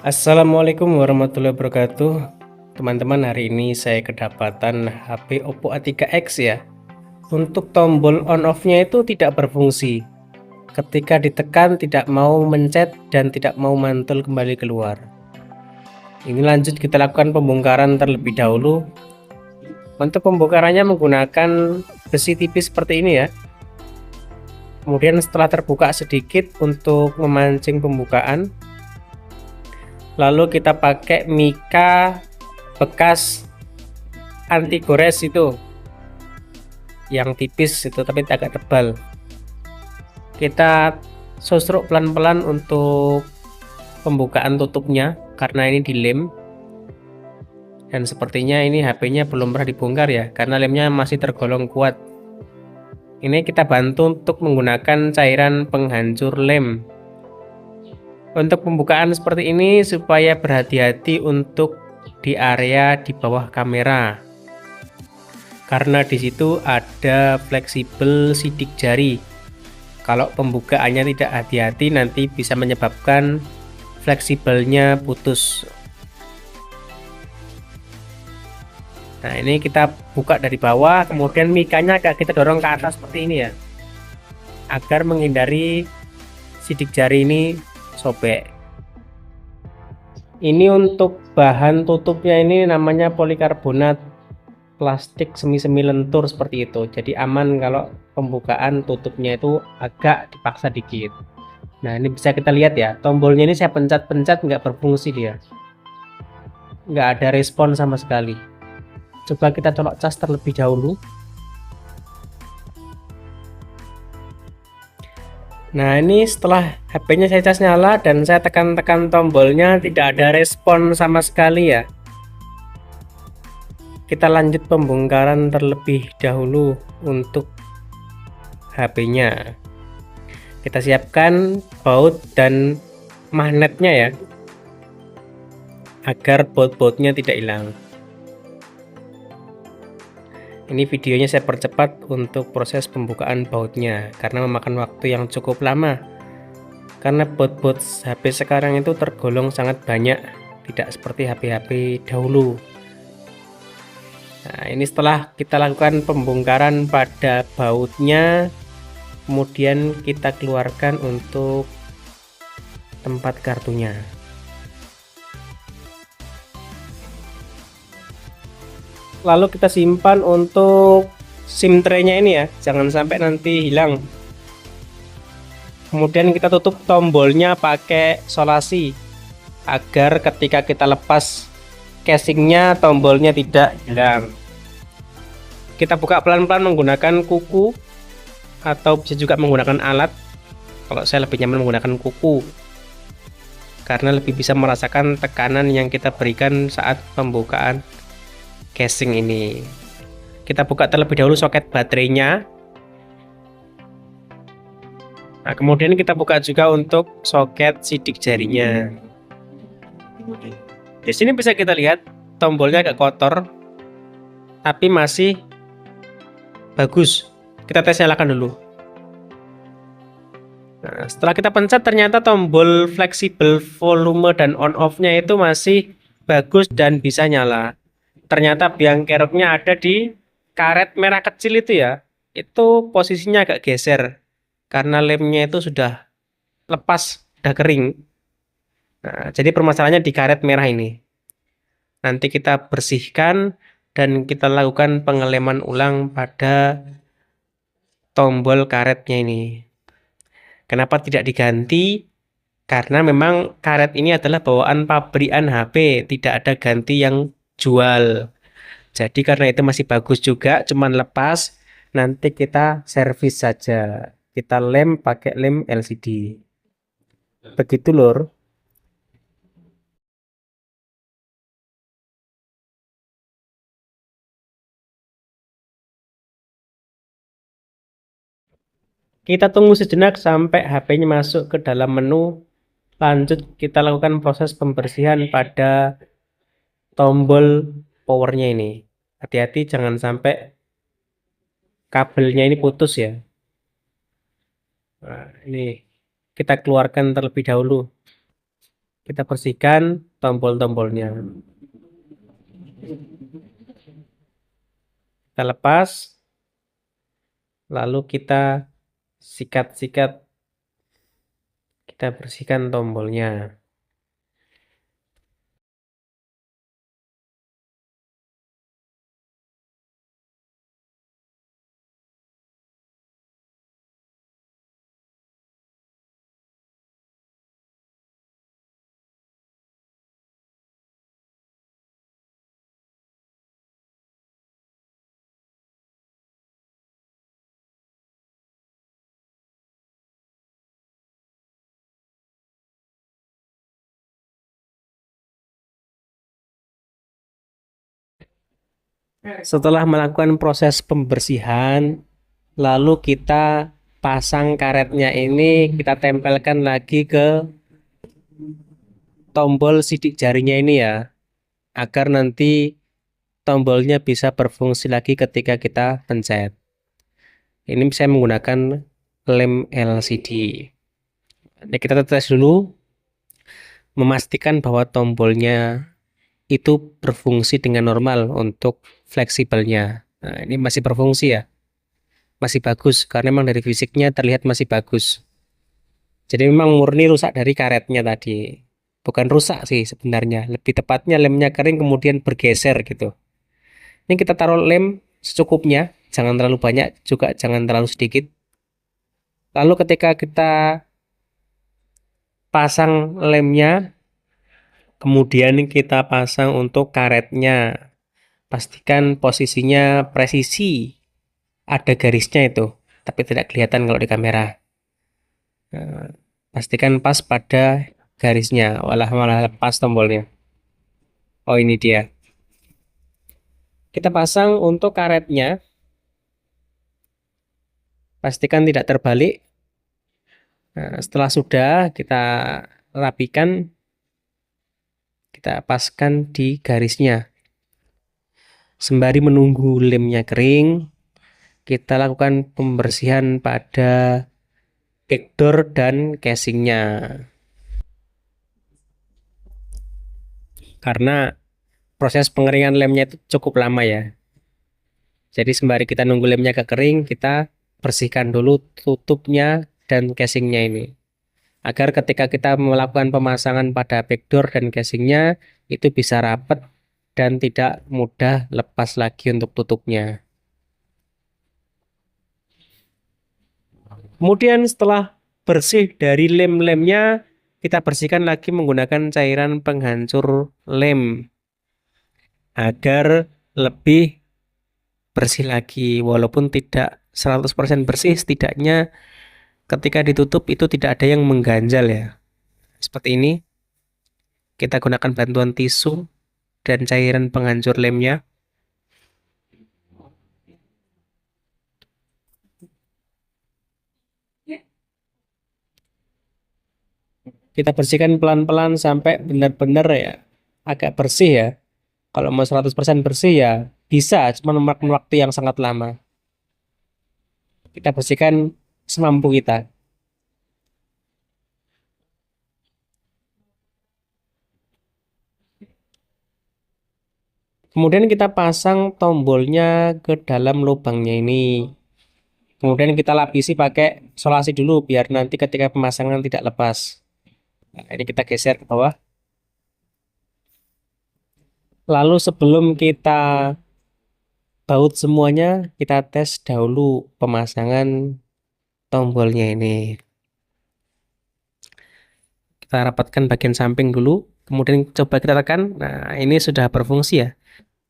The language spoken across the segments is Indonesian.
Assalamualaikum warahmatullahi wabarakatuh. Teman-teman, hari ini saya kedapatan HP Oppo A3X ya. Untuk tombol on off-nya itu tidak berfungsi. Ketika ditekan tidak mau mencet dan tidak mau mantul kembali keluar. Ini lanjut kita lakukan pembongkaran terlebih dahulu. Untuk pembongkarannya menggunakan besi tipis seperti ini ya. Kemudian setelah terbuka sedikit untuk memancing pembukaan, lalu kita pakai mika bekas anti gores itu yang tipis itu tapi agak tebal. Kita susruk pelan-pelan untuk pembukaan tutupnya karena ini dilem, dan sepertinya ini HP-nya belum pernah dibongkar ya karena lemnya masih tergolong kuat. Ini kita bantu untuk menggunakan cairan penghancur lem. Untuk pembukaan seperti ini supaya berhati-hati untuk di area di bawah kamera, karena di situ ada fleksibel sidik jari. Kalau pembukaannya tidak hati-hati nanti bisa menyebabkan fleksibelnya putus. Nah, ini kita buka dari bawah, kemudian mikanya agak kita dorong ke atas seperti ini ya, agar menghindari sidik jari ini sobek. Ini untuk bahan tutupnya ini namanya polikarbonat plastik semi-semi lentur seperti itu, jadi aman kalau pembukaan tutupnya itu agak dipaksa dikit. Nah, ini bisa kita lihat ya, tombolnya ini saya pencet-pencet nggak berfungsi, dia nggak ada respon sama sekali. Coba kita colok cas terlebih dahulu. Nah, ini setelah HP-nya saya cas nyala dan saya tekan-tekan tombolnya tidak ada respon sama sekali ya. Kita lanjut pembongkaran terlebih dahulu untuk HP-nya. Kita siapkan baut dan magnetnya ya, agar baut-bautnya tidak hilang. Ini videonya saya percepat untuk proses pembukaan bautnya karena memakan waktu yang cukup lama. Karena baut-baut HP sekarang itu tergolong sangat banyak, tidak seperti HP-HP dahulu. Nah, ini setelah kita lakukan pembongkaran pada bautnya, kemudian kita keluarkan untuk tempat kartunya. Lalu kita simpan untuk SIM tray-nya ini ya, jangan sampai nanti hilang. Kemudian kita tutup tombolnya pakai solasi agar ketika kita lepas casingnya tombolnya tidak hilang. Kita buka pelan-pelan menggunakan kuku atau bisa juga menggunakan alat. Kalau saya lebih nyaman menggunakan kuku karena lebih bisa merasakan tekanan yang kita berikan saat pembukaan casing ini. Kita buka terlebih dahulu soket baterainya. Nah, kemudian kita buka juga untuk soket sidik jarinya. Di sini bisa kita lihat tombolnya agak kotor, tapi masih bagus. Kita tes nyalakan dulu. Nah, setelah kita pencet ternyata tombol fleksibel volume dan on off-nya itu masih bagus dan bisa nyala. Ternyata biang keroknya ada di karet merah kecil itu ya. Itu posisinya agak geser karena lemnya itu sudah lepas, sudah kering. Nah, jadi permasalahannya di karet merah ini. Nanti kita bersihkan dan kita lakukan pengeleman ulang pada tombol karetnya ini. Kenapa tidak diganti? Karena memang karet ini adalah bawaan pabrikan HP, tidak ada ganti yang jual. Jadi karena itu masih bagus juga, cuman lepas, nanti kita servis saja. Kita lem pakai lem LCD. Begitu lur. Kita tunggu sejenak sampai HP-nya masuk ke dalam menu. Lanjut kita lakukan proses pembersihan pada tombol powernya ini. Hati-hati jangan sampai kabelnya ini putus ya. Nah, ini kita keluarkan terlebih dahulu. Kita bersihkan tombol-tombolnya. Kita lepas, lalu kita sikat-sikat, kita bersihkan tombolnya. Setelah melakukan proses pembersihan, lalu kita pasang karetnya ini, kita tempelkan lagi ke tombol sidik jarinya ini ya, agar nanti tombolnya bisa berfungsi lagi ketika kita pencet. Ini saya menggunakan lem LCD. Ini kita tes dulu, memastikan bahwa tombolnya itu berfungsi dengan normal untuk fleksibelnya. Nah, ini masih berfungsi ya, masih bagus karena memang dari fisiknya terlihat masih bagus. Jadi memang murni rusak dari karetnya tadi. Bukan rusak sih sebenarnya, lebih tepatnya lemnya kering kemudian bergeser gitu. Ini kita taruh lem secukupnya, jangan terlalu banyak, juga jangan terlalu sedikit. Lalu ketika kita pasang lemnya, kemudian kita pasang untuk karetnya. Pastikan posisinya presisi, ada garisnya itu, tapi tidak kelihatan kalau di kamera. Nah, pastikan pas pada garisnya, walah malah lepas tombolnya. Oh ini dia. Kita pasang untuk karetnya, pastikan tidak terbalik. Nah, setelah sudah kita rapikan, kita paskan di garisnya. Sembari menunggu lemnya kering, kita lakukan pembersihan pada backdoor dan casingnya. Karena proses pengeringan lemnya itu cukup lama ya. Jadi sembari kita nunggu lemnya kekering, kita bersihkan dulu tutupnya dan casingnya ini. Agar ketika kita melakukan pemasangan pada backdoor dan casingnya, itu bisa rapat dan tidak mudah lepas lagi untuk tutupnya. Kemudian setelah bersih dari lem-lemnya, kita bersihkan lagi menggunakan cairan penghancur lem agar lebih bersih lagi. Walaupun tidak 100% bersih, setidaknya ketika ditutup itu tidak ada yang mengganjal ya. Seperti ini, kita gunakan bantuan tisu dan cairan penghancur lemnya. Kita bersihkan pelan-pelan sampai benar-benar ya agak bersih ya. Kalau mau 100% bersih ya bisa, cuma memakan waktu yang sangat lama. Kita bersihkan semampu kita. Kemudian kita pasang tombolnya ke dalam lubangnya ini. Kemudian kita lapisi pakai solasi dulu biar nanti ketika pemasangan tidak lepas. Nah, ini kita geser ke bawah. Lalu sebelum kita baut semuanya, kita tes dahulu pemasangan tombolnya ini. Kita rapatkan bagian samping dulu, kemudian coba kita tekan. Nah, ini sudah berfungsi ya.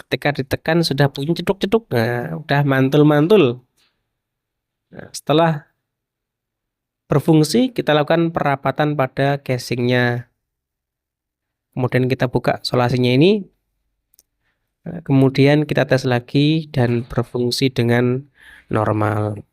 Ketika ditekan sudah bunyi ceduk-ceduk. Nah, udah mantul-mantul. Nah, setelah berfungsi, kita lakukan perapatan pada casingnya. Kemudian kita buka solasinya ini. Nah, kemudian kita tes lagi dan berfungsi dengan normal.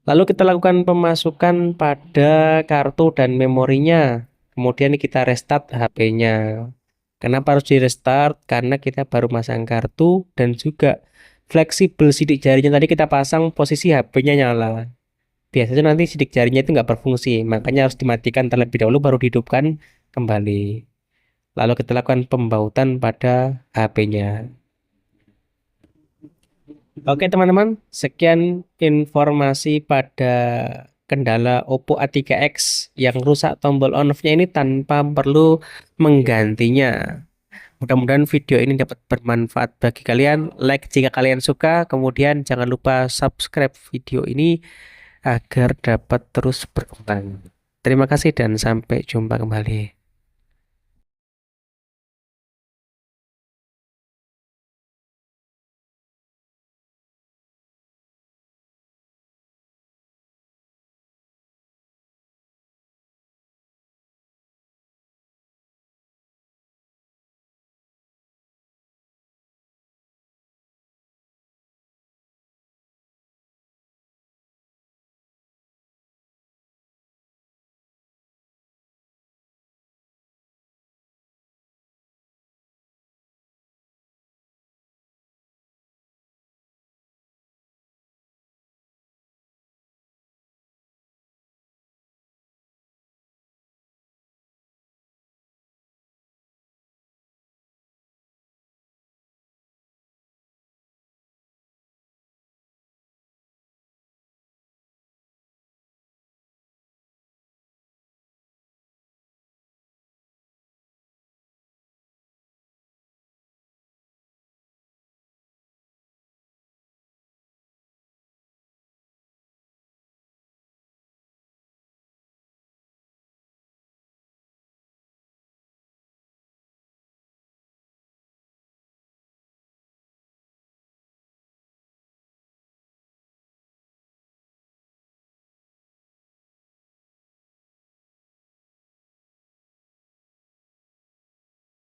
Lalu kita lakukan pemasukan pada kartu dan memorinya. Kemudian kita restart HP-nya. Kenapa harus di restart? Karena kita baru masang kartu dan juga fleksibel sidik jarinya tadi kita pasang posisi HP-nya nyala. biasanya nanti sidik jarinya itu nggak berfungsi, makanya harus dimatikan terlebih dahulu baru dihidupkan kembali. Lalu kita lakukan pembautan pada HP-nya. Oke teman-teman, sekian informasi pada kendala Oppo A3X yang rusak tombol on off-nya ini tanpa perlu menggantinya. Mudah-mudahan video ini dapat bermanfaat bagi kalian. Like jika kalian suka, kemudian jangan lupa subscribe video ini agar dapat terus berkembang. Terima kasih dan sampai jumpa kembali.